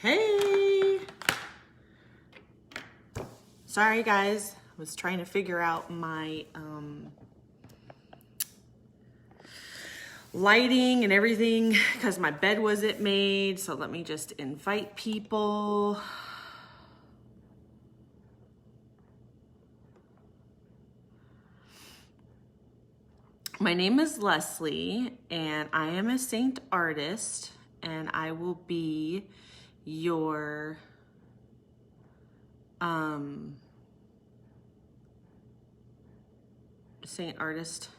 Hey! Sorry guys, I was trying to figure out my lighting and everything because my bed wasn't made. So let me just invite people. My name is Leslie and I am a Saint artist and I will be your Saint artist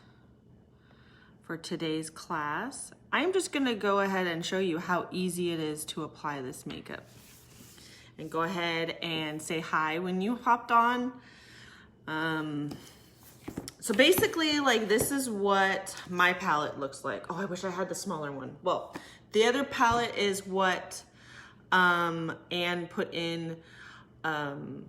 for today's class. I'm just gonna go ahead and show you how easy it is to apply this makeup. And go ahead and say hi when you hopped on. So basically, like, this is what my palette looks like. Oh, I wish I had the smaller one. Well, the other palette is what Anne put in, had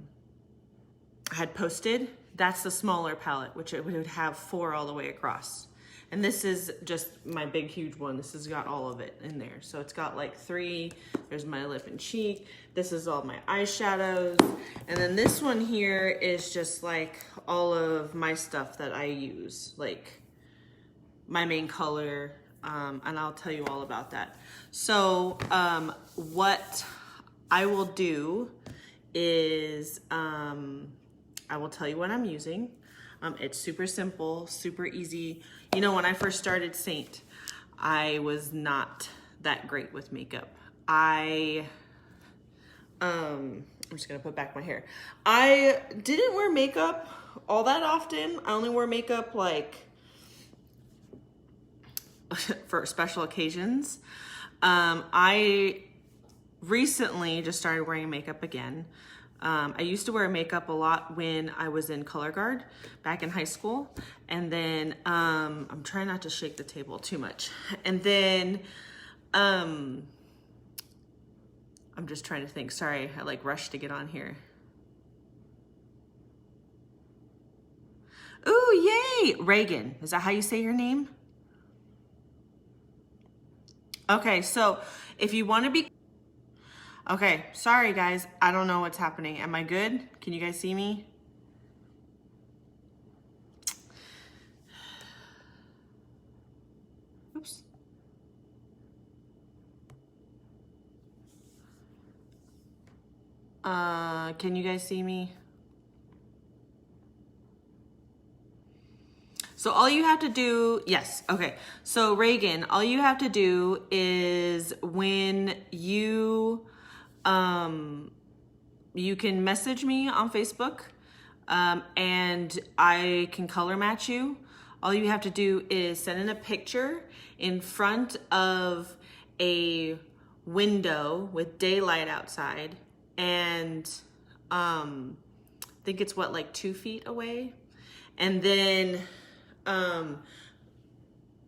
posted. That's the smaller palette, which it would have 4 all the way across. And this is just my big, huge one. This has got all of it in there. So it's got like 3, there's my lip and cheek. This is all my eyeshadows. And then this one here is just like all of my stuff that I use, like my main color, and I'll tell you all about that. So what I will do is I will tell you what I'm using. It's super simple, super easy. You know, when I first started Saint, I was not that great with makeup. I'm just gonna put back my hair. I didn't wear makeup all that often. I only wear makeup like for special occasions. I recently just started wearing makeup again. I used to wear makeup a lot when I was in color guard back in high school. And then, I'm trying not to shake the table too much. And then, I'm just trying to think, sorry, I like rushed to get on here. Ooh, yay, Reagan, is that how you say your name? Okay, so if you want to be, okay, sorry guys, I don't know what's happening. Am I good? Can you guys see me? Oops. Can you guys see me? So all you have to do, yes, okay. So Reagan, all you have to do is when you can message me on Facebook and I can color match you. All you have to do is send in a picture in front of a window with daylight outside and I think it's what, like 2 feet away? And then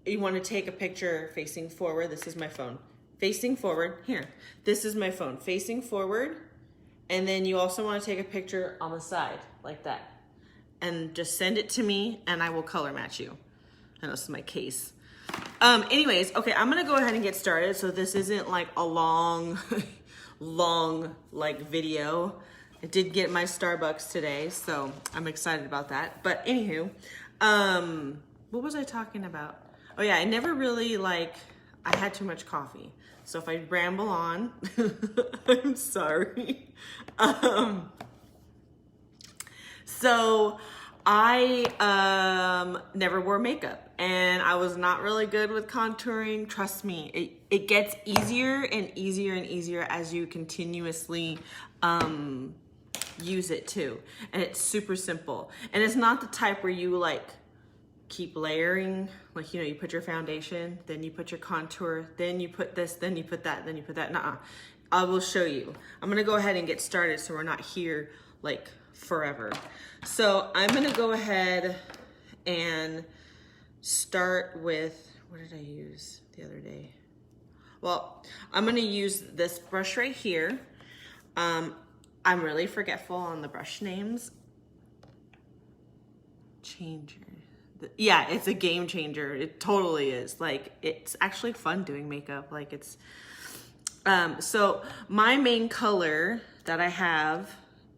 you want to take a picture facing forward. This is my phone. Facing forward. Here. This is my phone. Facing forward. And then you also want to take a picture on the side like that. And just send it to me and I will color match you. I know this is my case. Anyways, okay, I'm going to go ahead and get started. So this isn't like a long, long like video. I did get my Starbucks today, so I'm excited about that. But anywho, what was I talking about? Oh yeah, I never really I had too much coffee. So if I ramble on, I'm sorry. So I never wore makeup and I was not really good with contouring. Trust me, it gets easier and easier and easier as you continuously use it too. And it's super simple. And it's not the type where you keep layering, you know, you put your foundation, then you put your contour, then you put this, then you put that, then you put that. Nuh-uh. I will show you. I'm gonna go ahead and get started so we're not here forever. So I'm gonna go ahead and start with, what did I use the other day? Well, I'm gonna use this brush right here. I'm really forgetful on the brush names. Changer. Yeah, it's a game changer. It totally is. It's actually fun doing makeup. So my main color that I have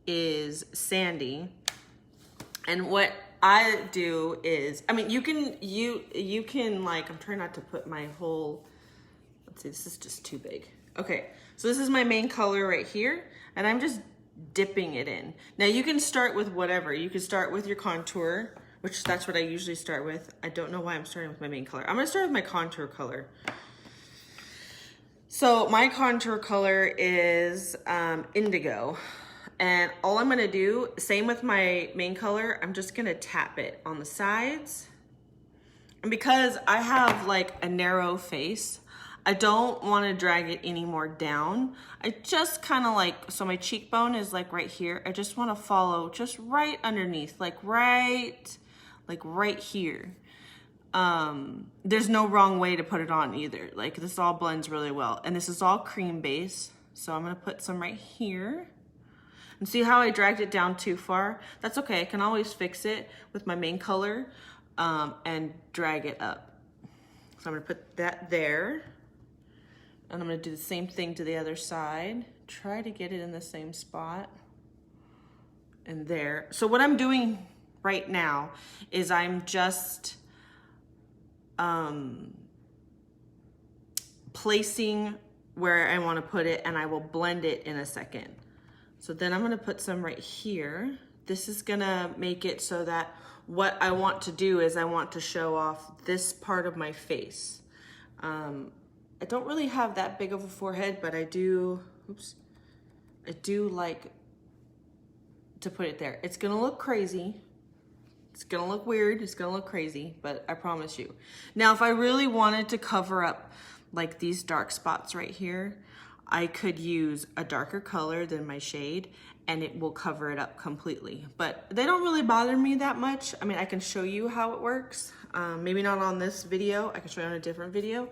is Sandy. And what I do is, I mean, you can like, I'm trying not to put my whole, let's see, this is just too big. Okay, so this is my main color right here, and I'm just dipping it in. Now you can start with whatever. You can start with your contour, which that's what I usually start with. I don't know why I'm starting with my main color. I'm gonna start with my contour color. So my contour color is indigo. And all I'm gonna do, same with my main color, I'm just gonna tap it on the sides. And because I have like a narrow face, I don't wanna drag it any more down. I just kinda like, so my cheekbone is like right here. I just wanna follow just right underneath, like right here. There's no wrong way to put it on either. Like this all blends really well. And this is all cream base. So I'm gonna put some right here. And see how I dragged it down too far? That's okay, I can always fix it with my main color and drag it up. So I'm gonna put that there. And I'm gonna do the same thing to the other side. Try to get it in the same spot. And there. So what I'm doing right now is I'm just placing where I wanna put it, and I will blend it in a second. So then I'm gonna put some right here. This is gonna make it so that what I want to do is I want to show off this part of my face. I don't really have that big of a forehead, but I do like to put it there. It's gonna look crazy. It's gonna look weird, it's gonna look crazy, but I promise you. Now, if I really wanted to cover up like these dark spots right here, I could use a darker color than my shade and it will cover it up completely. But they don't really bother me that much. I mean, I can show you how it works. Maybe not on this video, I can show you on a different video.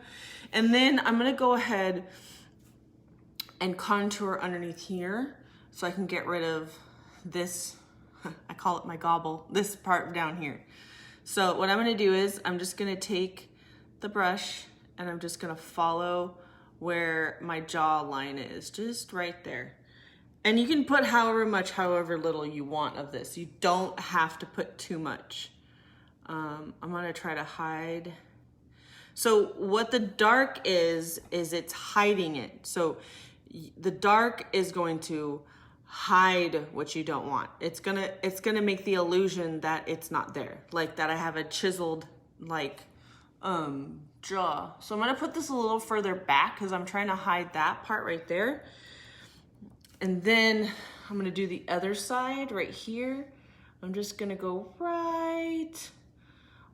And then I'm gonna go ahead and contour underneath here so I can get rid of this, I call it my gobble, this part down here. So what I'm gonna do is I'm just gonna take the brush and I'm just gonna follow where my jawline is, just right there. And you can put however little you want of this. You don't have to put too much. I'm gonna try to hide. So what the dark is it's hiding it. So the dark is going to hide what you don't want. It's gonna make the illusion that it's not there, like that I have a chiseled like jaw. So I'm gonna put this a little further back because I'm trying to hide that part right there. And then I'm gonna do the other side right here. I'm just gonna go right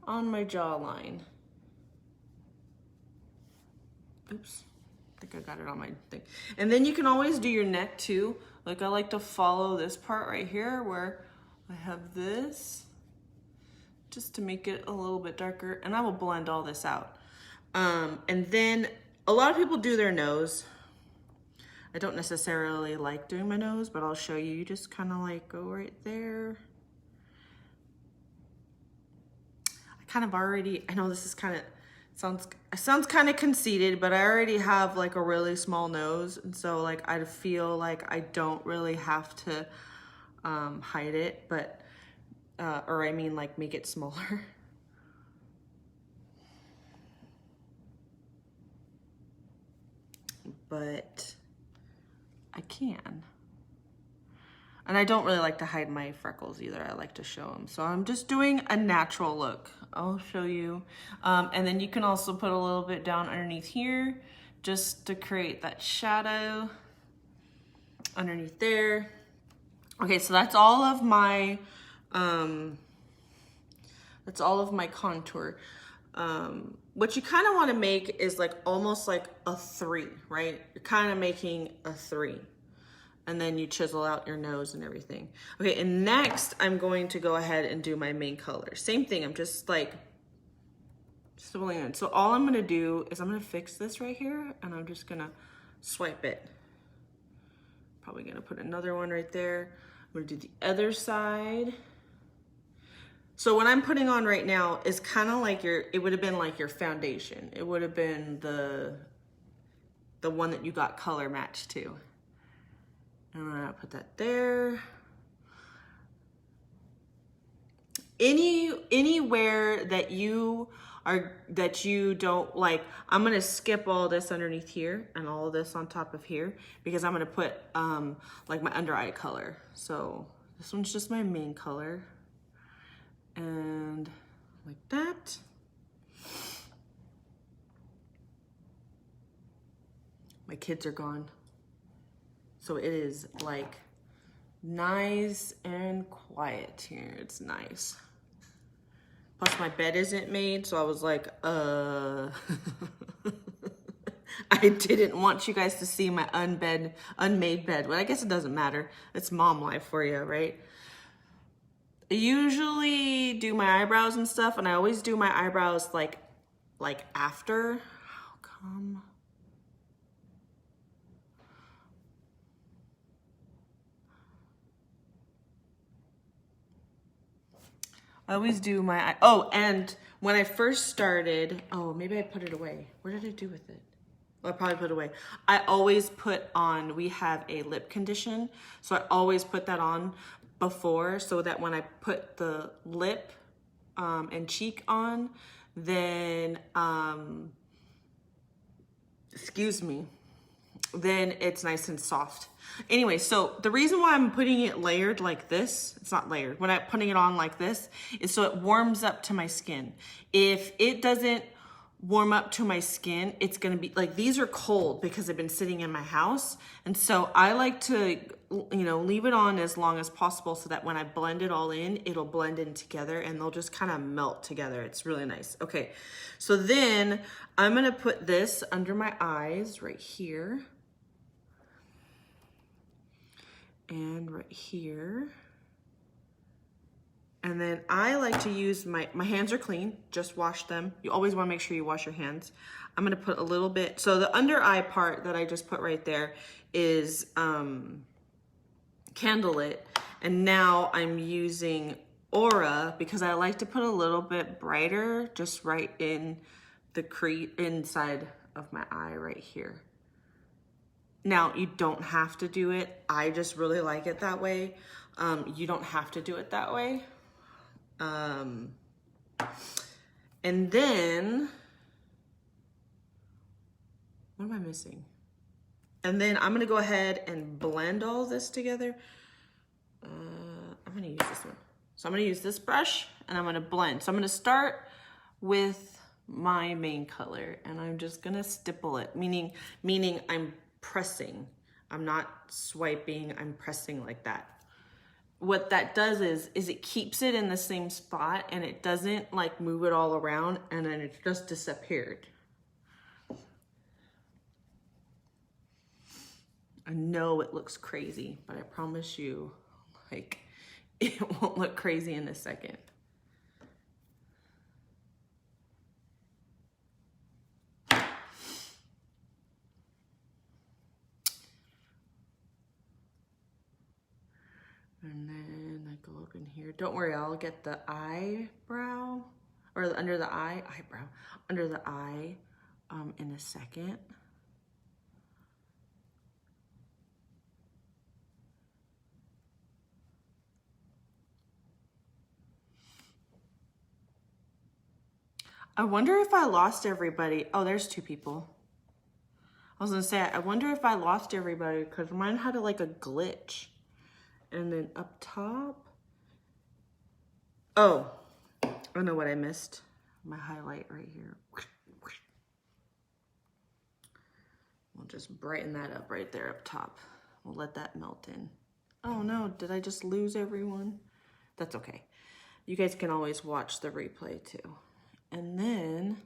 on my jawline. Oops, I think I got it on my thing. And then you can always do your neck too. Like I like to follow this part right here where I have this, just to make it a little bit darker, and I will blend all this out. And then a lot of people do their nose. I don't necessarily like doing my nose, but I'll show you. You just kind of like go right there. I kind of already, I know this is kind of, sounds kind of conceited, but I already have like a really small nose. And so like, I feel like I don't really have to hide it, but, or I mean like make it smaller. But I can. And I don't really like to hide my freckles either. I like to show them. So I'm just doing a natural look. I'll show you. And then you can also put a little bit down underneath here just to create that shadow underneath there. Okay, so that's all of my contour. What you kind of want to make is like almost like a 3, right? You're kind of making a 3. And then you chisel out your nose and everything. Okay, and next I'm going to go ahead and do my main color. Same thing, I'm just like swiveling in. So all I'm gonna do is I'm gonna fix this right here and I'm just gonna swipe it. Probably gonna put another one right there. I'm gonna do the other side. So what I'm putting on right now is kind of like it would have been like your foundation. It would have been the one that you got color matched to. And I'm gonna put that there. Anywhere that you don't like, I'm gonna skip all this underneath here and all of this on top of here because I'm gonna put like my under eye color. So this one's just my main color. And like that. My kids are gone. So it is like nice and quiet here. It's nice. Plus my bed isn't made, so I was like, I didn't want you guys to see my unmade bed. But I guess it doesn't matter. It's mom life for you, right? I usually do my eyebrows and stuff, and I always do my eyebrows like after. How come? I always do my, oh, and when I first started, oh, maybe I put it away. What did I do with it? Well, I probably put it away. I always put on, we have a lip condition, so I always put that on before so that when I put the lip and cheek on, then, excuse me, then it's nice and soft. Anyway, so the reason why I'm putting it layered like this, it's not layered, when I'm putting it on like this, is so it warms up to my skin. If it doesn't warm up to my skin, it's gonna be, like, these are cold because they've been sitting in my house. And so I like to, you know, leave it on as long as possible so that when I blend it all in, it'll blend in together and they'll just kind of melt together. It's really nice. Okay, so then I'm gonna put this under my eyes right here. And right here. And then I like to use my hands are clean, just wash them. You always wanna make sure you wash your hands. I'm gonna put a little bit, so the under eye part that I just put right there is Candlelit. And now I'm using Aura because I like to put a little bit brighter, just right in the inside of my eye right here. Now, you don't have to do it. I just really like it that way. You don't have to do it that way. And then, what am I missing? And then I'm gonna go ahead and blend all this together. I'm gonna use this one. So I'm gonna use this brush and I'm gonna blend. So I'm gonna start with my main color and I'm just gonna stipple it, meaning I'm pressing. I'm not swiping, I'm pressing like that. What that does is it keeps it in the same spot and it doesn't like move it all around and then it just disappeared. I know it looks crazy, but I promise you, like, it won't look crazy in a second. And then I go up in here. Don't worry, I'll get the eyebrow, or under the eye, under the eye in a second. I wonder if I lost everybody. Oh, there's two people. I was gonna say, I wonder if I lost everybody because mine had like a glitch. And then up top, oh, I know what I missed. My highlight right here. We'll just brighten that up right there up top. We'll let that melt in. Oh no, did I just lose everyone? That's okay. You guys can always watch the replay too. And then,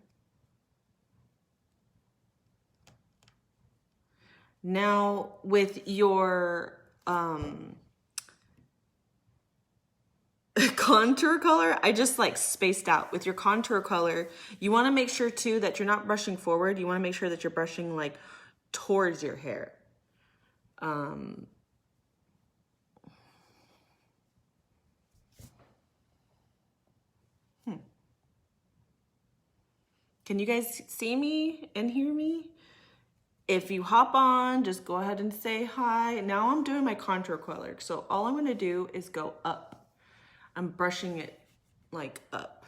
now with your contour color, I just like spaced out. With your contour color, you want to make sure too that you're not brushing forward. You want to make sure that you're brushing like towards your hair. Can you guys see me and hear me? If you hop on, just go ahead and say hi. Now I'm doing my contour color. So all I'm gonna do is go up. I'm brushing it like up.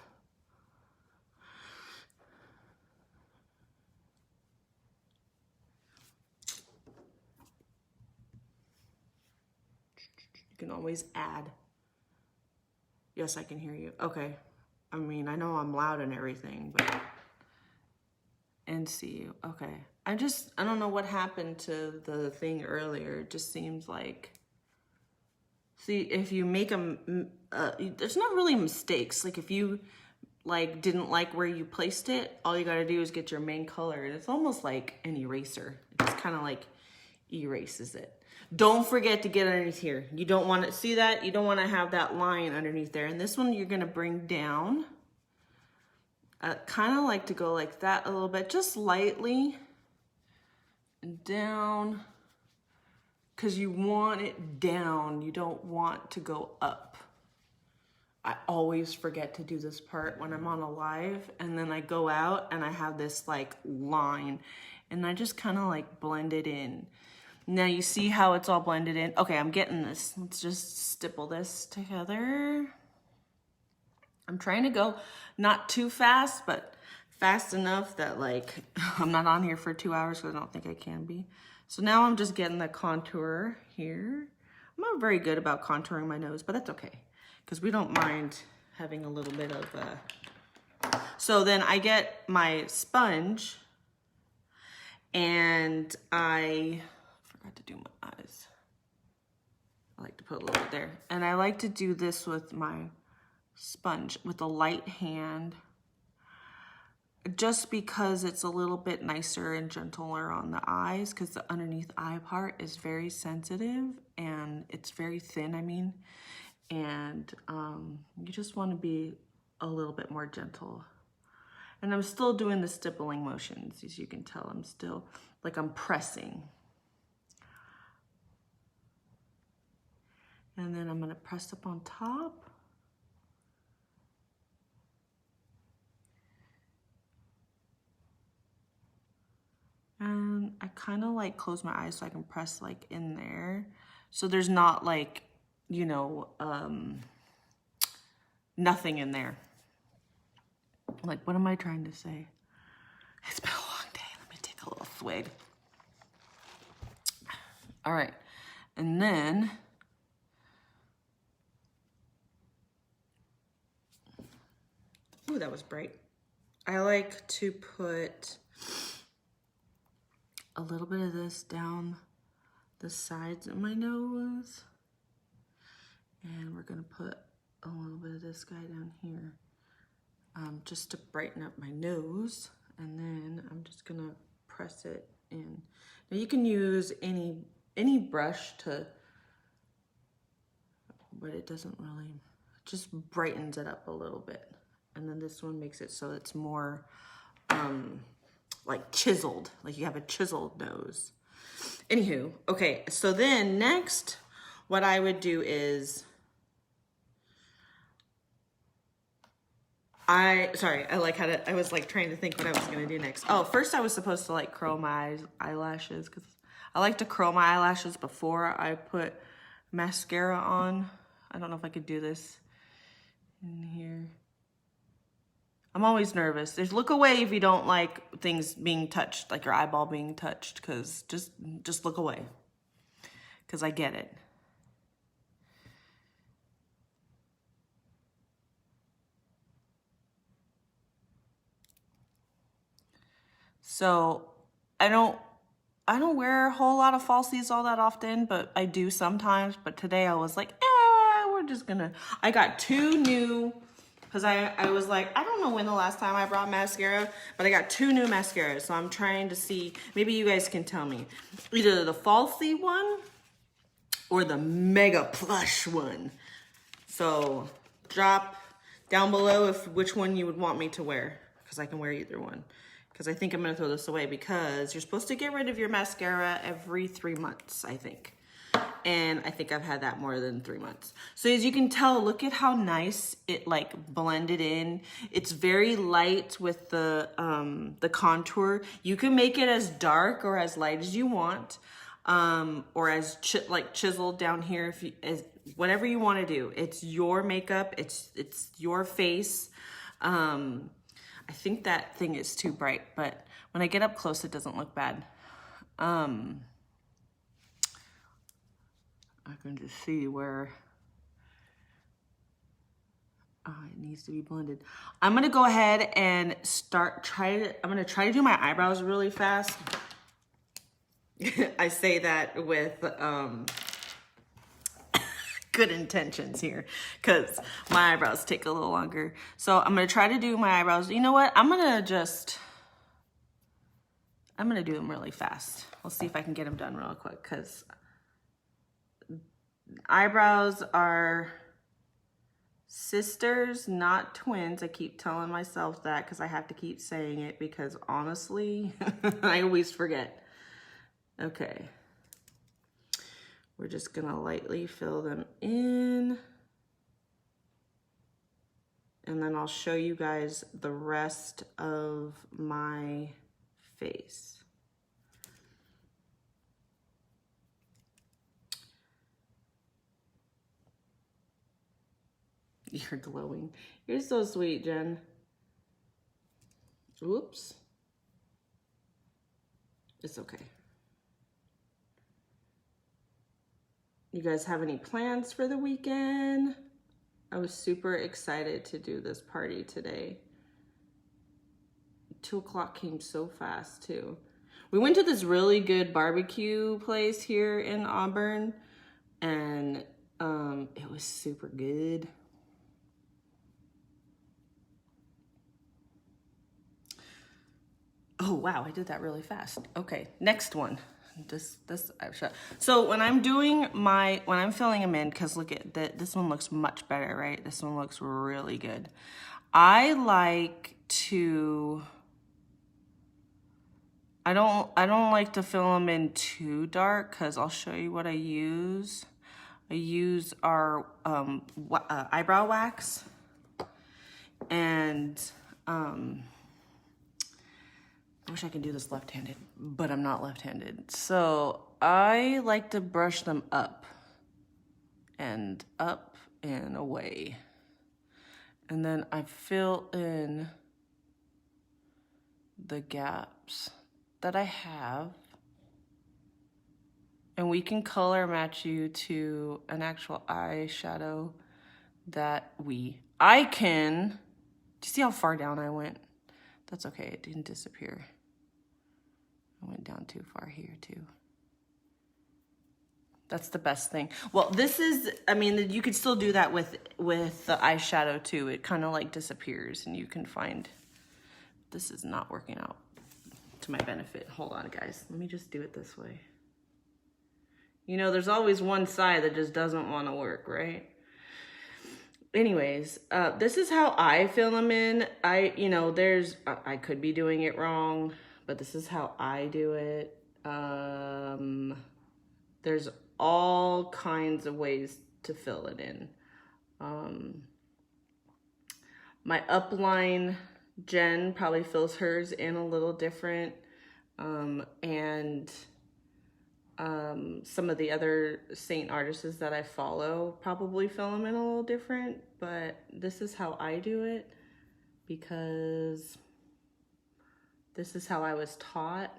You can always add. Yes, I can hear you. Okay. I mean, I know I'm loud and everything, but, and see you. Okay. I don't know what happened to the thing earlier. It just seems like, see, if you make there's not really mistakes. Like if you like didn't like where you placed it, all you got to do is get your main color, and it's almost like an eraser. It just kind of like erases it. Don't forget to get underneath here. You don't want to see that. You don't want to have that line underneath there. And this one you're going to bring down. Kind of like to go like that a little bit, just lightly. And down. Because you want it down. You don't want to go up. I always forget to do this part when I'm on a live. And then I go out and I have this like line. And I just kind of like blend it in. Now you see how it's all blended in? Okay, I'm getting this. Let's just stipple this together. I'm trying to go not too fast, but fast enough that like I'm not on here for 2 hours because I don't think I can be. So now I'm just getting the contour here. I'm not very good about contouring my nose, but that's okay because we don't mind having a little bit of So then I get my sponge and I forgot to do my eyes. I like to put a little bit there. And I like to do this with my sponge with a light hand, just because it's a little bit nicer and gentler on the eyes, because the underneath eye part is very sensitive and it's very thin, I mean. And you just want to be a little bit more gentle. And I'm still doing the stippling motions. As you can tell, I'm still, like I'm pressing. And then I'm gonna press up on top. And I kind of like close my eyes so I can press like in there. So there's not like, you know, nothing in there. Like, what am I trying to say? It's been a long day. Let me take a little swig. All right. And then ooh, that was bright. I like to put a little bit of this down the sides of my nose. And we're gonna put a little bit of this guy down here just to brighten up my nose. And then I'm just gonna press it in. Now you can use any brush to, but it doesn't really, it just brightens it up a little bit. And then this one makes it so it's more like chiseled, like you have a chiseled nose. Anywho, okay, so then next, what I would do is, I was like trying to think what I was gonna do next. Oh, first I was supposed to like curl my eyelashes because I like to curl my eyelashes before I put mascara on. I don't know if I could do this in here. I'm always nervous. There's look away if you don't like things being touched, like your eyeball being touched, because just look away, because I get it. So I don't wear a whole lot of falsies all that often, but I do sometimes. But today I was like, we're just gonna, I got two new, because I was like, I don't know when the last time I brought mascara, but I got two new mascaras. So I'm trying to see, maybe you guys can tell me, either the falsy one or the mega plush one. So drop down below which one you would want me to wear, because I can wear either one. Because I think I'm gonna throw this away because you're supposed to get rid of your mascara every 3 months, I think. and I think I've had that more than 3 months. So as you can tell, look at how nice it like blended in. It's very light with the contour. You can make it as dark or as light as you want, or as like chiseled down here, if you, as whatever you want to do. It's your makeup. It's your face. I think that thing is too bright, but when I get up close, it doesn't look bad. I can just see where it needs to be blended. I'm gonna go ahead and I'm gonna try to do my eyebrows really fast. I say that with good intentions here, because my eyebrows take a little longer. So I'm gonna try to do my eyebrows. You know what? I'm gonna do them really fast. We'll see if I can get them done real quick, because eyebrows are sisters, not twins. I keep telling myself that because I have to keep saying it, because honestly, I always forget. Okay. We're just gonna lightly fill them in. And then I'll show you guys the rest of my face. You're glowing. You're so sweet, Jen. Oops. It's okay. You guys have any plans for the weekend? I was super excited to do this party today. 2 o'clock came so fast too. We went to this really good barbecue place here in Auburn, and it was super good. Oh wow, I did that really fast. Okay, next one. This eyeshadow. So when I'm filling them in, because look at that, this one looks much better, right? This one looks really good. I like to. I don't like to fill them in too dark, because I'll show you what I use. I use our eyebrow wax, and I wish I could do this left-handed, but I'm not left-handed. So I like to brush them up and away. And then I fill in the gaps that I have. And we can color match you to an actual eyeshadow that I can. Do you see how far down I went? That's okay, it didn't disappear. I went down too far here too. That's the best thing. Well, this is, I mean, you could still do that with the eyeshadow too. It kind of like disappears, and you can find, this is not working out to my benefit. Hold on, guys. Let me just do it this way. You know, there's always one side that just doesn't want to work, right? Anyways, this is how I fill them in. I could be doing it wrong, but this is how I do it. There's all kinds of ways to fill it in. My upline, Jen, probably fills hers in a little different. And some of the other Saint artists that I follow probably fill them in a little different, but this is how I do it because this is how I was taught.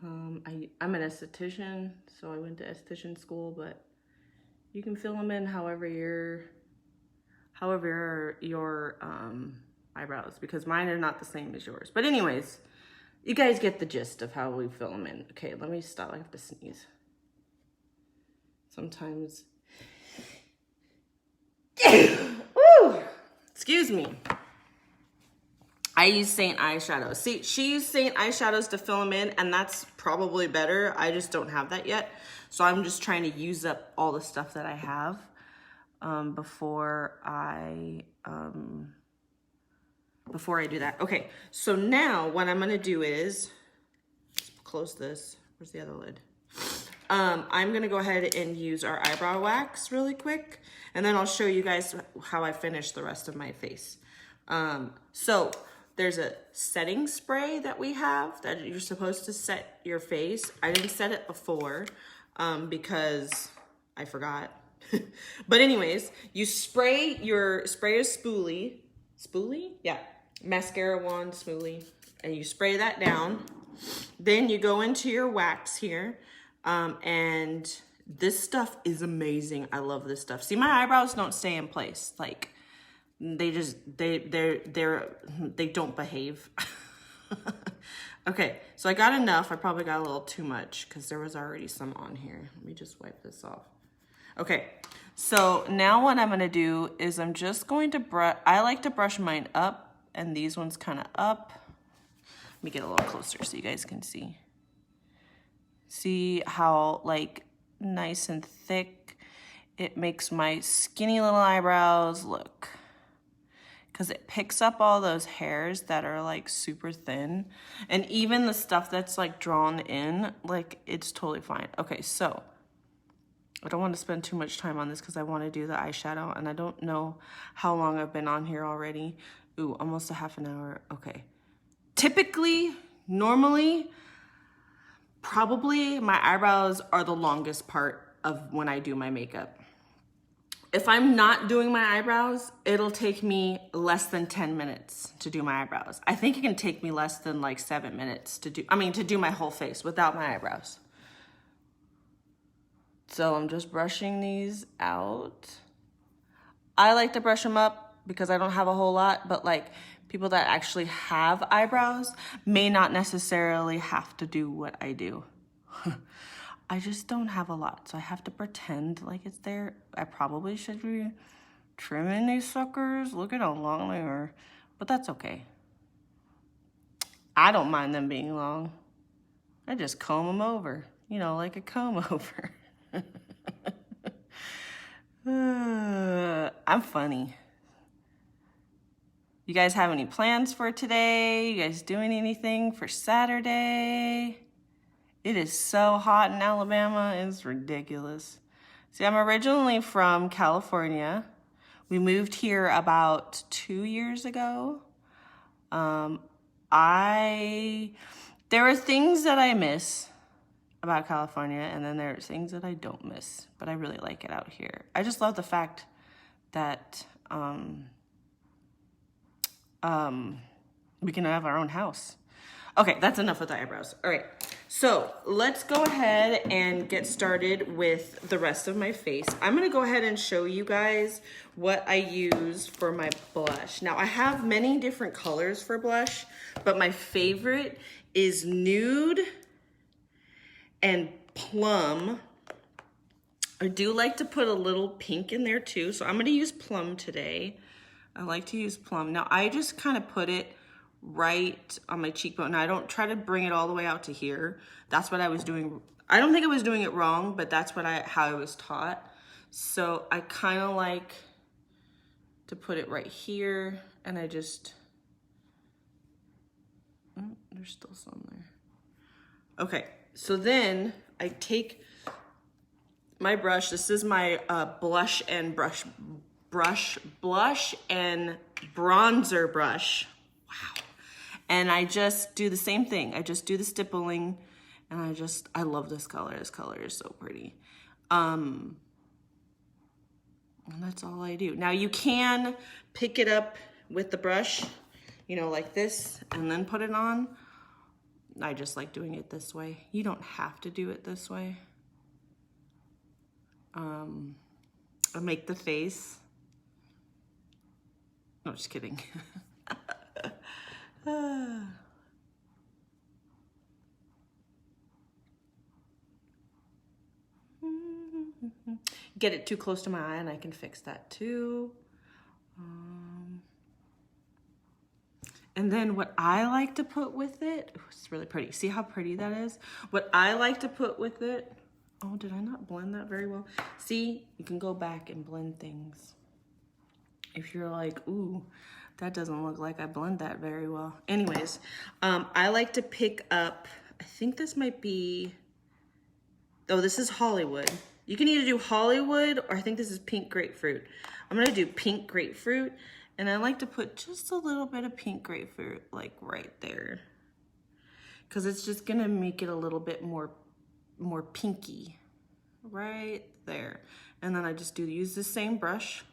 I'm an esthetician, so I went to esthetician school, but you can fill them in however your eyebrows, because mine are not the same as yours. But anyways, you guys get the gist of how we fill them in. Okay, let me stop. I have to sneeze. Sometimes. Woo! Excuse me. I use Saint eyeshadows. See, she used Saint eyeshadows to fill them in, and that's probably better. I just don't have that yet. So I'm just trying to use up all the stuff that I have before I do that. Okay, so now what I'm gonna do is, let's close this. Where's the other lid? I'm gonna go ahead and use our eyebrow wax really quick, and then I'll show you guys how I finish the rest of my face. So there's a setting spray that we have that you're supposed to set your face. I didn't set it before because I forgot. But anyways, you spray a spoolie, yeah, mascara wand spoolie, and you spray that down. Then you go into your wax here, and this stuff is amazing. I love this stuff. See, my eyebrows don't stay in place. Like, they don't behave. Okay, so I got enough. I probably got a little too much because there was already some on here. Let me just wipe this off. Okay, so now what I'm gonna do is I'm just going to brush, I like to brush mine up and these ones kind of up. Let me get a little closer so you guys can see. See how like nice and thick it makes my skinny little eyebrows look. Because it picks up all those hairs that are like super thin. And even the stuff that's like drawn in, like it's totally fine. Okay, so I don't want to spend too much time on this because I want to do the eyeshadow. And I don't know how long I've been on here already. Ooh, almost a half an hour. Okay. Typically, normally, probably my eyebrows are the longest part of when I do my makeup. If I'm not doing my eyebrows, it'll take me less than 10 minutes to do my eyebrows. I think it can take me less than like 7 minutes to do my whole face without my eyebrows. So I'm just brushing these out. I like to brush them up because I don't have a whole lot, but like people that actually have eyebrows may not necessarily have to do what I do. I just don't have a lot, so I have to pretend like it's there. I probably should be trimming these suckers. Look at how long they are, but that's okay. I don't mind them being long. I just comb them over, you know, like a comb over. I'm funny. You guys have any plans for today? You guys doing anything for Saturday? It is so hot in Alabama, it's ridiculous. See, I'm originally from California. We moved here about 2 years ago. There are things that I miss about California, and then there are things that I don't miss, but I really like it out here. I just love the fact that we can have our own house. Okay, that's enough with the eyebrows. All right, so let's go ahead and get started with the rest of my face. I'm gonna go ahead and show you guys what I use for my blush. Now, I have many different colors for blush, but my favorite is nude and plum. I do like to put a little pink in there too, so I'm gonna use plum today. I like to use plum. Now, I just kind of put it right on my cheekbone. Now, I don't try to bring it all the way out to here. That's what I was doing. I don't think I was doing it wrong, but that's how I was taught. So I kind of like to put it right here, and I just, there's still some there. Okay, so then I take my brush. This is my blush and bronzer brush. Wow. And I just do the same thing. I just do the stippling, and I love this color. This color is so pretty. And that's all I do. Now, you can pick it up with the brush, you know, like this, and then put it on. I just like doing it this way. You don't have to do it this way. I make the face. No, just kidding. Get it too close to my eye and I can fix that too. And then what I like to put with it, oh, it's really pretty. See how pretty that is? What I like to put with it, oh, did I not blend that very well? See, you can go back and blend things. If you're like, ooh, that doesn't look like I blend that very well. Anyways, I like to pick up, I think this might be Oh, this is Hollywood. You can either do Hollywood or I think this is pink grapefruit. I'm gonna do pink grapefruit, and I like to put just a little bit of pink grapefruit like right there, because it's just gonna make it a little bit more pinky right there. And then I just use the same brush,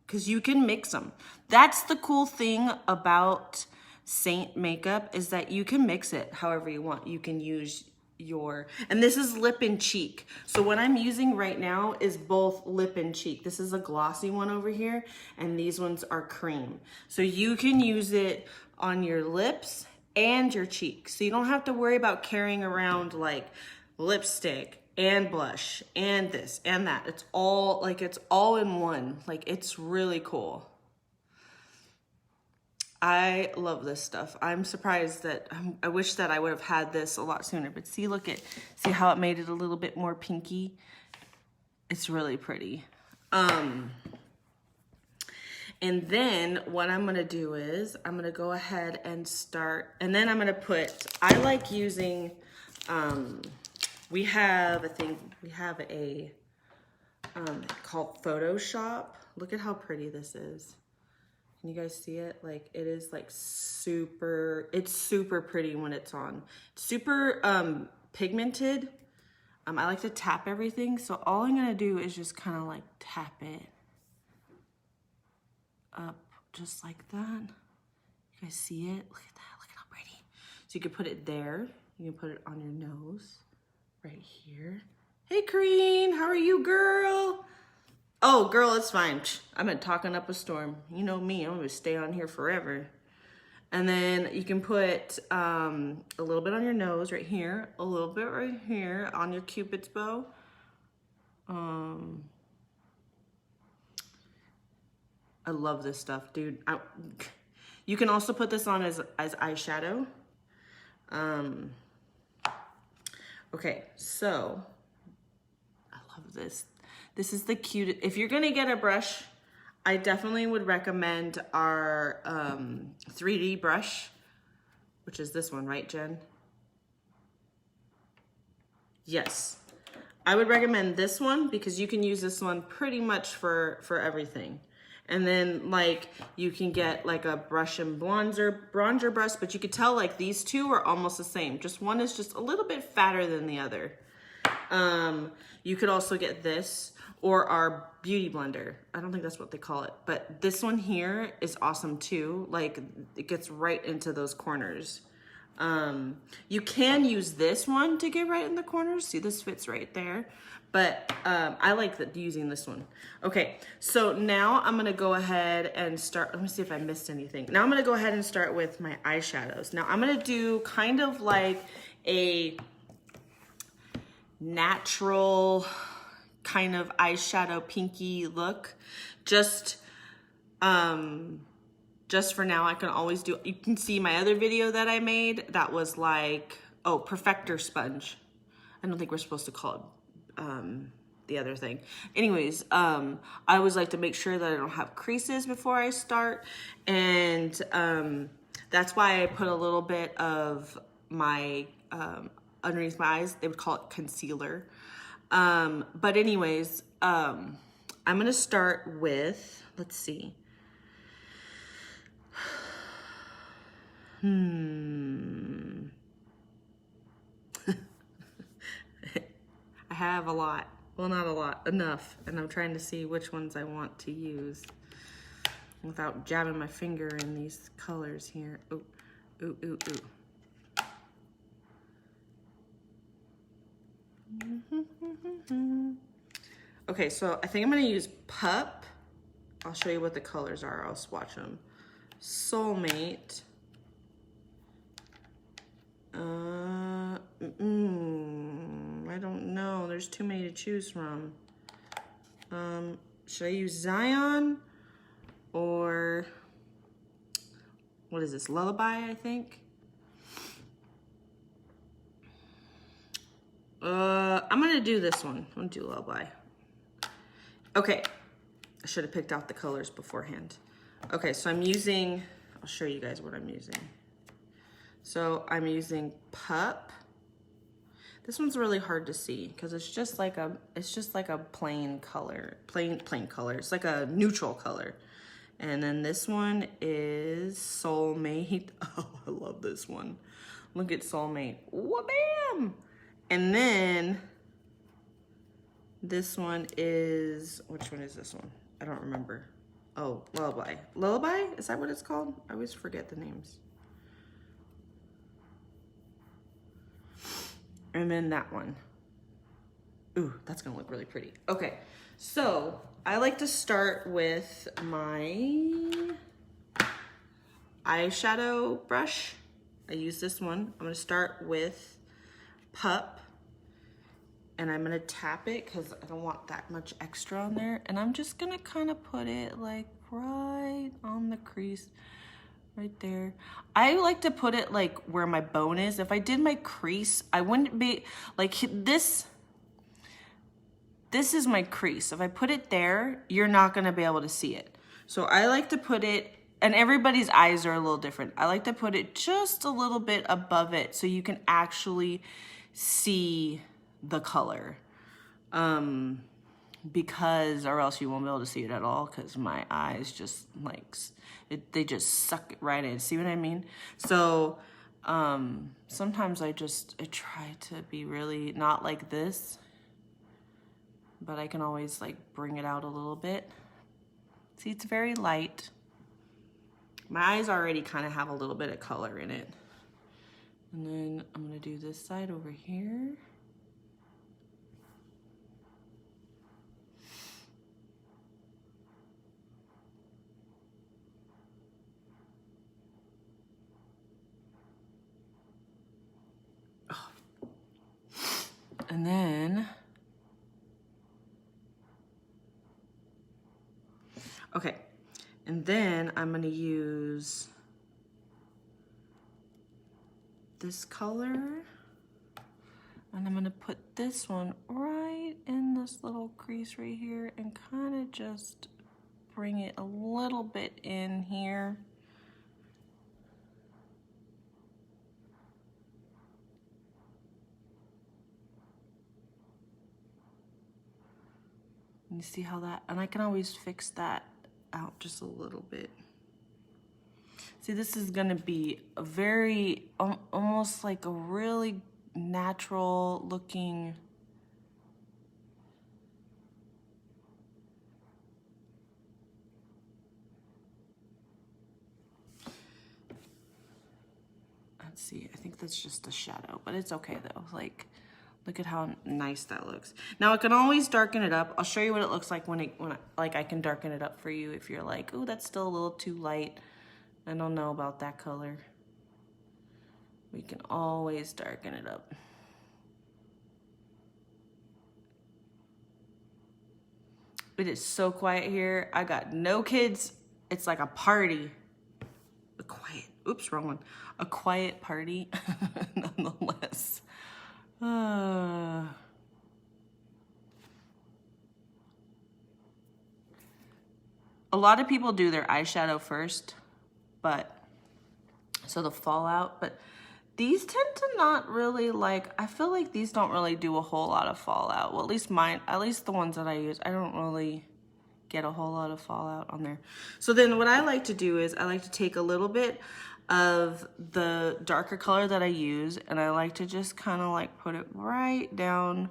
because you can mix them. That's the cool thing about Saint makeup, is that you can mix it however you want. You can use and this is lip and cheek. So what I'm using right now is both lip and cheek. This is a glossy one over here, and these ones are cream. So you can use it on your lips and your cheeks. So you don't have to worry about carrying around like lipstick and blush and this and that. It's all in one. Like, it's really cool. I love this stuff. I'm surprised that, I wish that I would have had this a lot sooner, but see how it made it a little bit more pinky? It's really pretty. And then what I'm gonna do is, I'm gonna go ahead and start, and then I'm gonna put, I like using, we have a called Photoshop. Look at how pretty this is. Can you guys see it? Like, it is like it's super pretty when it's on. It's super pigmented. I like to tap everything. So all I'm gonna do is just kind of like tap it up just like that. You guys see it? Look at that, look at how pretty. So you can put it there. You can put it on your nose, right here. Hey, Kareen, how are you, girl? Oh, girl, it's fine. I've been talking up a storm. You know me, I'm gonna stay on here forever. And then you can put a little bit on your nose right here, a little bit right here on your Cupid's bow. I love this stuff, dude. You can also put this on as eyeshadow. Okay, so I love this. This is the cutest. If you're gonna get a brush, I definitely would recommend our 3D brush, which is this one, right, Jen? Yes. I would recommend this one because you can use this one pretty much for everything. And then like you can get like a brush and bronzer brush, but you could tell like these two are almost the same. Just one is just a little bit fatter than the other. You could also get this or our beauty blender. I don't think that's what they call it, but this one here is awesome too. Like, it gets right into those corners. You can use this one to get right in the corners. See, this fits right there. But I like using this one. Okay, so now I'm gonna go ahead and start. Let me see if I missed anything. Now I'm gonna go ahead and start with my eyeshadows. Now I'm gonna do kind of like a natural kind of eyeshadow pinky look. Just for now. I can always do, you can see my other video that I made that was like, oh, perfector sponge. I don't think we're supposed to call it the other thing. Anyways, I always like to make sure that I don't have creases before I start, and that's why I put a little bit of my underneath my eyes. They would call it concealer. But anyways, I'm gonna start with, let's see. I have a lot. Well, not a lot, enough. And I'm trying to see which ones I want to use without jabbing my finger in these colors here. Ooh, ooh, ooh, ooh. Okay, so I think I'm gonna use Pup. I'll show you what the colors are. I'll swatch them. Soulmate. I don't know. There's too many to choose from. Should I use Zion or what is this? Lullaby, I think. I'm gonna do this one. I'm gonna do Lullaby. Okay, I should have picked out the colors beforehand. Okay, so I'm using, I'll show you guys what I'm using. So I'm using Pup, This one's really hard to see because it's just like a plain color, plain color. It's like a neutral color. And then this one is Soulmate. Oh, I love this one. Look at Soulmate. Wha-bam! And then this one is, which one is this one? I don't remember. Oh, Lullaby. Lullaby? Is that what it's called? I always forget the names. And then that one. Ooh, that's gonna look really pretty. Okay, so I like to start with my eyeshadow brush. I use this one. I'm gonna start with Pup, and I'm gonna tap it because I don't want that much extra on there. And I'm just gonna kind of put it like right on the crease. Right there. I like to put it like where my bone is. If I did my crease, I wouldn't be like this. This is my crease. If I put it there, you're not gonna be able to see it. So I like to put it, and everybody's eyes are a little different. I like to put it just a little bit above it so you can actually see the color. Because, or else you won't be able to see it at all because my eyes just like, they just suck it right in. See what I mean? So sometimes I try to be really not like this, but I can always like bring it out a little bit. See, it's very light. My eyes already kind of have a little bit of color in it. And then I'm gonna do this side over here. And then, okay, and then I'm gonna use this color, and I'm gonna put this one right in this little crease right here and kind of just bring it a little bit in here. You see how that, and I can always fix that out just a little bit. See, this is gonna be a very, almost like a really natural looking, let's see, I think that's just a shadow, but it's okay though. Like, look at how nice that looks. Now I can always darken it up. I'll show you what it looks like when I can darken it up for you if you're like, oh, that's still a little too light. I don't know about that color. We can always darken it up. It is so quiet here. I got no kids. It's like a party. A quiet, oops, wrong one. A quiet party, nonetheless. A lot of people do their eyeshadow first, but so the fallout, but these tend to not really like, I feel like these don't really do a whole lot of fallout. Well, at least mine, at least the ones that I use, I don't really get a whole lot of fallout on there. So then what I like to do is I like to take a little bit of the darker color that I use, and I like to just kind of like put it right down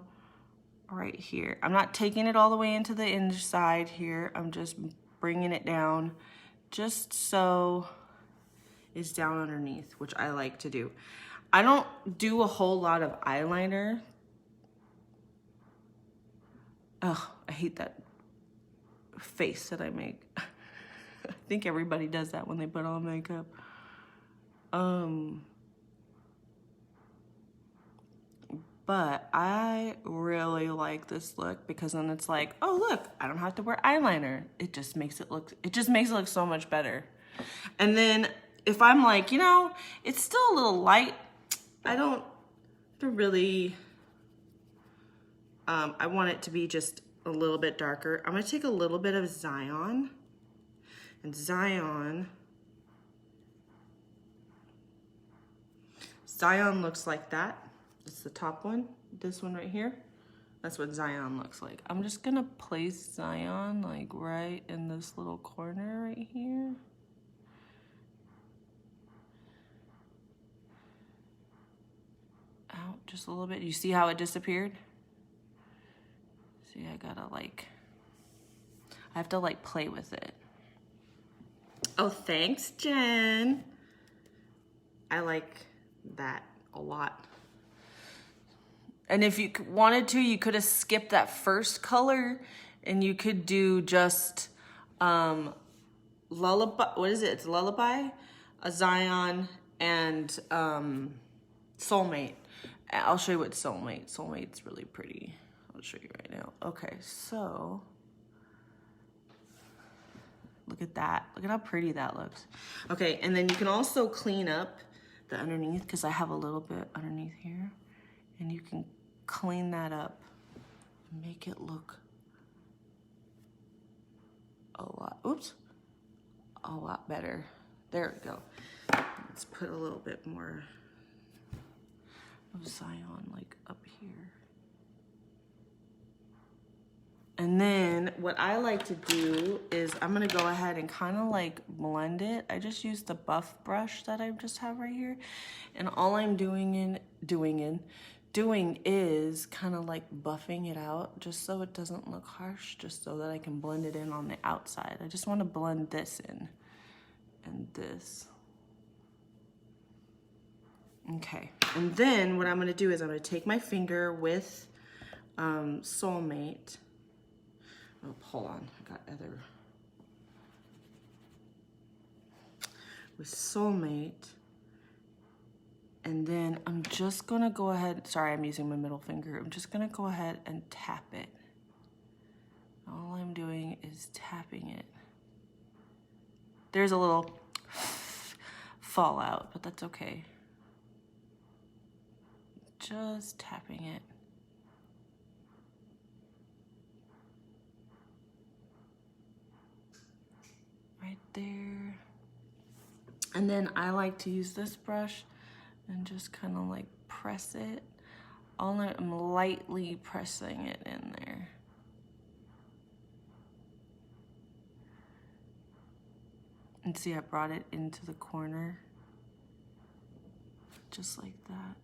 right here. I'm not taking it all the way into the inside here. I'm just bringing it down just so it's down underneath, which I like to do. I don't do a whole lot of eyeliner. Oh, I hate that face that I make. I think everybody does that when they put on makeup. But I really like this look because then it's like, oh look, I don't have to wear eyeliner. It just makes it look so much better. And then if I'm like, you know, it's still a little light, I don't really, I want it to be just a little bit darker. I'm gonna take a little bit of Zion, and Zion looks like that. It's the top one, this one right here. That's what Zion looks like. I'm just gonna place Zion like right in this little corner right here. Out just a little bit. You see how it disappeared? See, I gotta like, I have to like play with it. Oh, thanks, Jen. I like that a lot. And if you wanted to, you could have skipped that first color and you could do just Lullaby, what is it? It's Lullaby, a Zion, and Soulmate. I'll show you what Soulmate. Soulmate's really pretty. I'll show you right now. Okay, so look at that. Look at how pretty that looks. Okay, and then you can also clean up the underneath because I have a little bit underneath here. And you can clean that up and make it look a lot better. There we go. Let's put a little bit more of Zion like up here. And then what I like to do is I'm gonna go ahead and kind of like blend it. I just use the buff brush that I just have right here. And all I'm doing is kind of like buffing it out just so it doesn't look harsh, just so that I can blend it in on the outside. I just want to blend this in and this. Okay, and then what I'm going to do is I'm going to take my finger with Soulmate. Oh, hold on, I got other. With Soulmate. And then I'm just gonna go ahead, sorry, I'm using my middle finger. I'm just gonna go ahead and tap it. All I'm doing is tapping it. There's a little fallout, but that's okay. Just tapping it. Right there. And then I like to use this brush and just kind of like press it. I'm lightly pressing it in there. And see, I brought it into the corner. Just like that.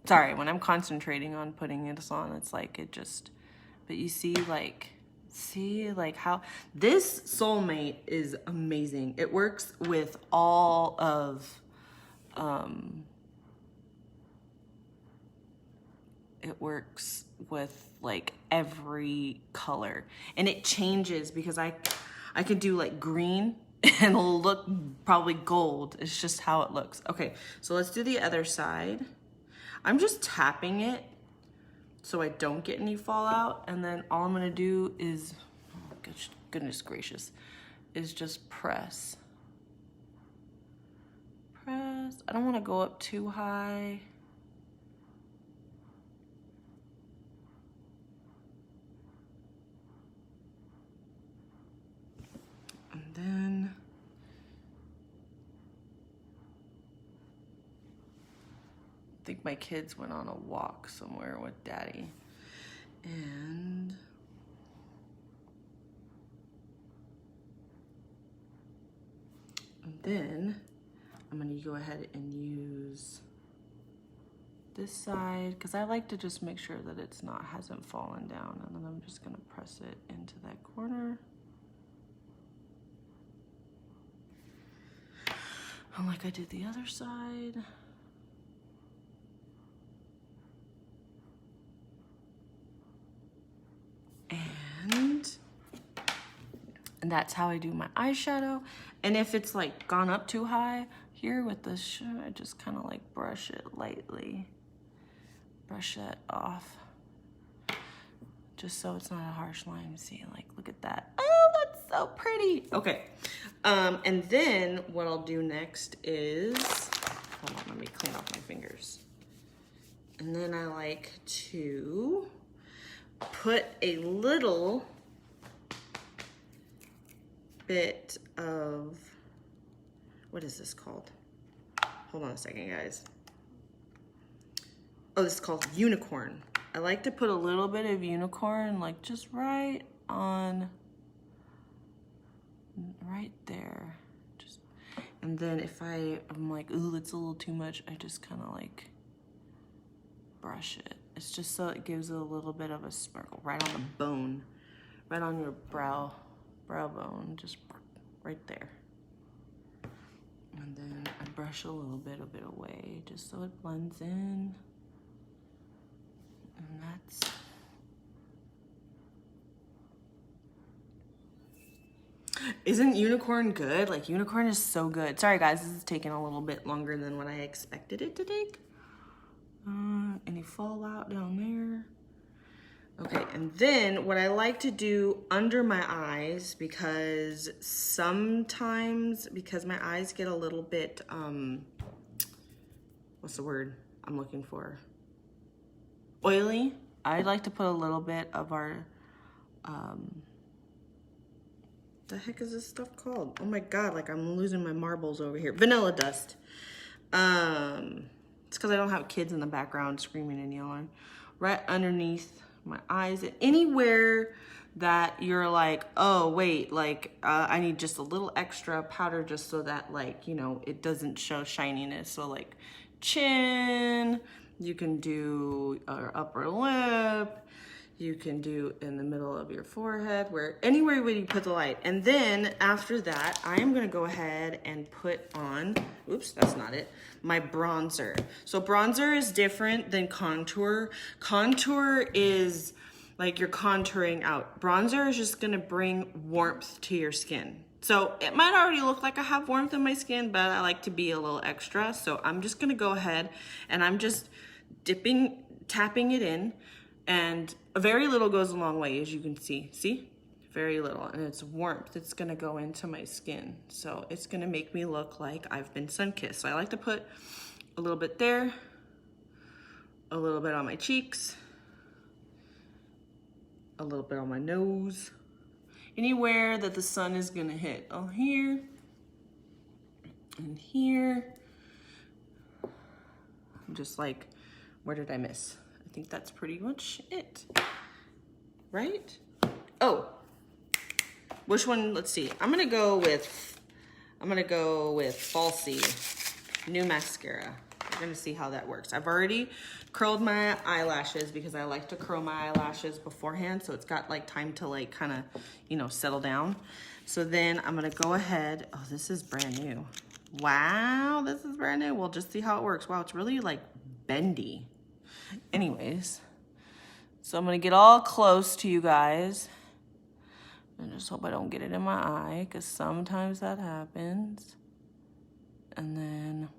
Sorry, when I'm concentrating on putting this on, it's like it just, but you see like how this Soulmate is amazing. It works with all of it works with like every color, and it changes because I could do like green and it'll look probably gold. It's just how it looks. Okay, so let's do the other side. I'm just tapping it so I don't get any fallout, and then all I'm gonna do is, oh goodness gracious, is just press. Press. I don't wanna go up too high. And then I think my kids went on a walk somewhere with Daddy. And then I'm gonna go ahead and use this side because I like to just make sure that it's hasn't fallen down, and then I'm just gonna press it into that corner. And like I did the other side. And that's how I do my eyeshadow. And if it's like gone up too high here with this, I just kind of like brush it lightly. Brush that off. Just so it's not a harsh line. See, like, look at that. Oh, that's so pretty. Okay. And then what I'll do next is, hold on, let me clean off my fingers. And then I like to put a little bit of what is this called? Hold on a second, guys. Oh, this is called Unicorn. I like to put a little bit of Unicorn, like just right there. Just, and then if I'm like, ooh, it's a little too much, I just kind of like brush it. It's just so it gives it a little bit of a sparkle right on the bone, right on your brow bone, just right there. And then I brush a little bit of it away just so it blends in. And that's, isn't Unicorn good? Like, Unicorn is so good. Sorry guys, this is taking a little bit longer than what I expected it to take. Any fallout down there? Okay, and then what I like to do under my eyes, because sometimes, because my eyes get a little bit, what's the word I'm looking for? Oily. I like to put a little bit of our, the heck is this stuff called? Oh my God, like I'm losing my marbles over here. Vanilla dust. It's because I don't have kids in the background screaming and yelling. Right underneath my eyes, anywhere that you're like, oh wait, like I need just a little extra powder just so that, like, you know, it doesn't show shininess. So like chin, you can do your upper lip, you can do in the middle of your forehead, anywhere where you put the light. And then after that, I am gonna go ahead and put on, oops, that's not it, my bronzer. So bronzer is different than contour. Contour is like you're contouring out. Bronzer is just gonna bring warmth to your skin. So it might already look like I have warmth in my skin, but I like to be a little extra. So I'm just gonna go ahead and I'm just tapping it in, and very little goes a long way, as you can see. See? Very little, and it's warmth. It's gonna go into my skin. So it's gonna make me look like I've been sun-kissed. So I like to put a little bit there, a little bit on my cheeks, a little bit on my nose, anywhere that the sun is gonna hit. Oh, here, and here. I'm just like, where did I miss? I think that's pretty much it, right? Oh, which one? Let's see. I'm gonna go with Falsy new mascara. We're gonna see how that works. I've already curled my eyelashes because I like to curl my eyelashes beforehand, so it's got like time to like kind of, you know, settle down. So then I'm gonna go ahead. Oh, this is brand new. Wow, this is brand new. We'll just see how it works. Wow, it's really like bendy. Anyways, so I'm gonna get all close to you guys. I just hope I don't get it in my eye, because sometimes that happens. And then,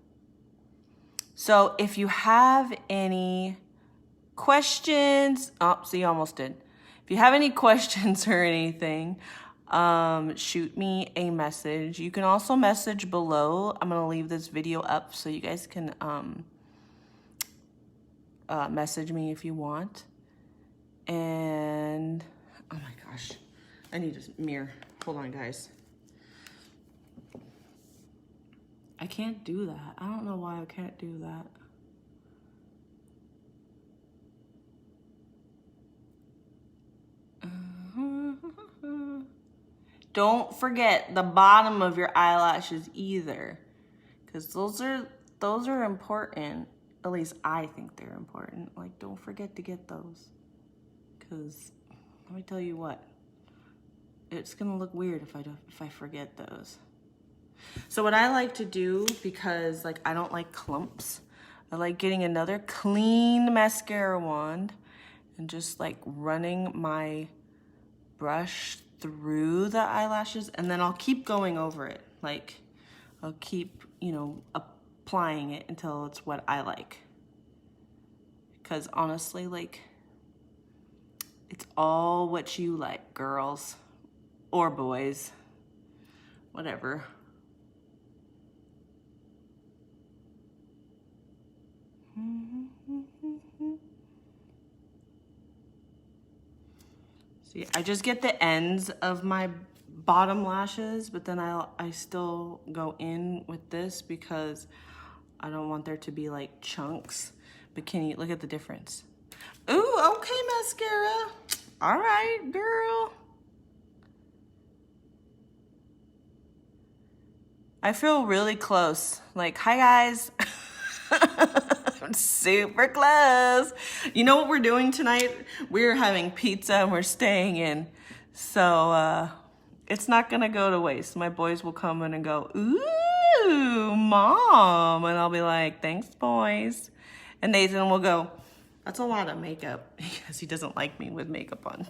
so if you have any questions, oh, see, you almost did. If you have any questions or anything, shoot me a message. You can also message below. I'm gonna leave this video up so you guys can message me if you want. And oh my gosh, I need a mirror. Hold on, guys. I can't do that. I don't know why I can't do that. Don't forget the bottom of your eyelashes either, because those are important. At least I think they're important. Like, don't forget to get those, because let me tell you what, it's gonna look weird if I forget those. So what I like to do, because like I don't like clumps, I like getting another clean mascara wand and just like running my brush through the eyelashes, and then I'll keep going over it. Like, I'll keep, you know, applying it until it's what I like. Because honestly, like, it's all what you like, girls or boys, whatever. See, I just get the ends of my bottom lashes, but then I still go in with this because I don't want there to be like chunks. But can you look at the difference? Ooh, okay, mascara. All right, girl. I feel really close. Like, hi guys. I'm super close. You know what we're doing tonight? We're having pizza and we're staying in. So it's not gonna go to waste. My boys will come in and go, ooh, mom. And I'll be like, thanks, boys. And Nathan will go, that's a lot of makeup, because he doesn't like me with makeup on.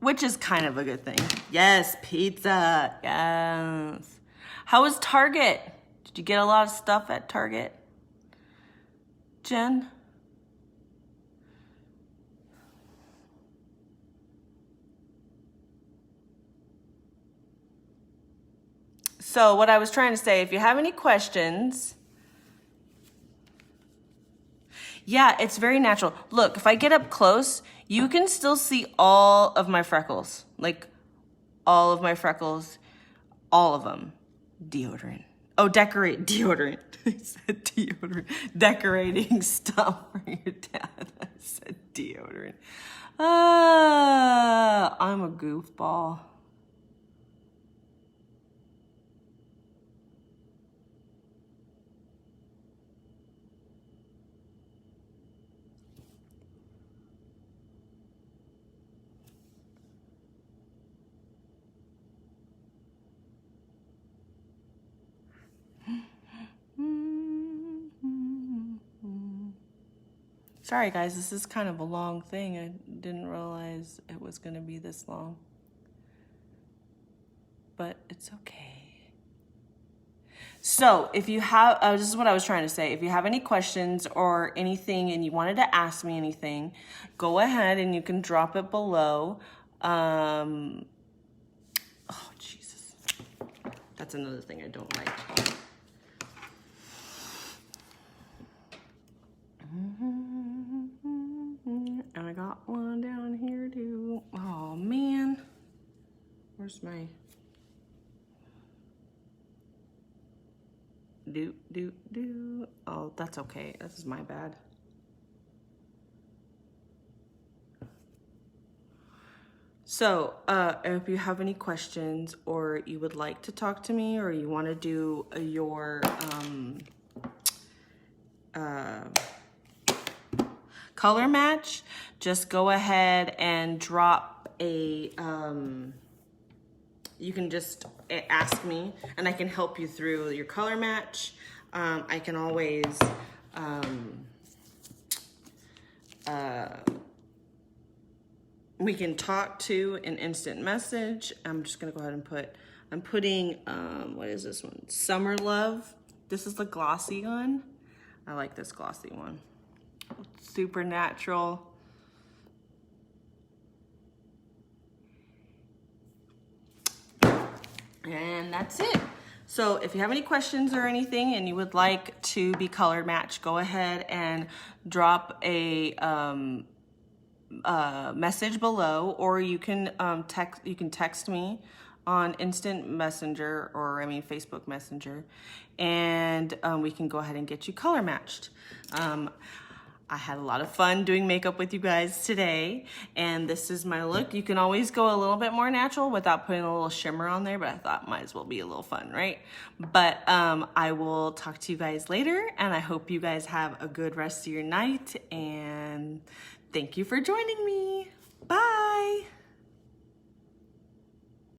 Which is kind of a good thing. Yes, pizza, yes. How was Target? Did you get a lot of stuff at Target? Jen? So what I was trying to say, if you have any questions, yeah, it's very natural. Look, if I get up close, you can still see all of my freckles. Like, all of my freckles, all of them. Deodorant. Oh, deodorant. I said deodorant. Decorating stuff for your dad. I said deodorant. I'm a goofball. Sorry guys, this is kind of a long thing. I didn't realize it was gonna be this long. But it's okay. So if you have, this is what I was trying to say. If you have any questions or anything and you wanted to ask me anything, go ahead and you can drop it below. Oh, Jesus. That's another thing I don't like. And I got one down here too. Oh man. Where's my do. Oh, that's okay. This is my bad. So, if you have any questions or you would like to talk to me or you want to do your color match, just go ahead and drop a, you can just ask me and I can help you through your color match. I can always, we can talk to an instant message. I'm just gonna go ahead and I'm putting, what is this one? Summer Love. This is the glossy one. I like this glossy one. Super natural. And that's it. So if you have any questions or anything and you would like to be color matched, go ahead and drop a message below, or you can text me on instant messenger, or I mean Facebook Messenger, and we can go ahead and get you color matched. I had a lot of fun doing makeup with you guys today, and this is my look. You can always go a little bit more natural without putting a little shimmer on there, but I thought might as well be a little fun, right? But I will talk to you guys later, and I hope you guys have a good rest of your night, and thank you for joining me. Bye.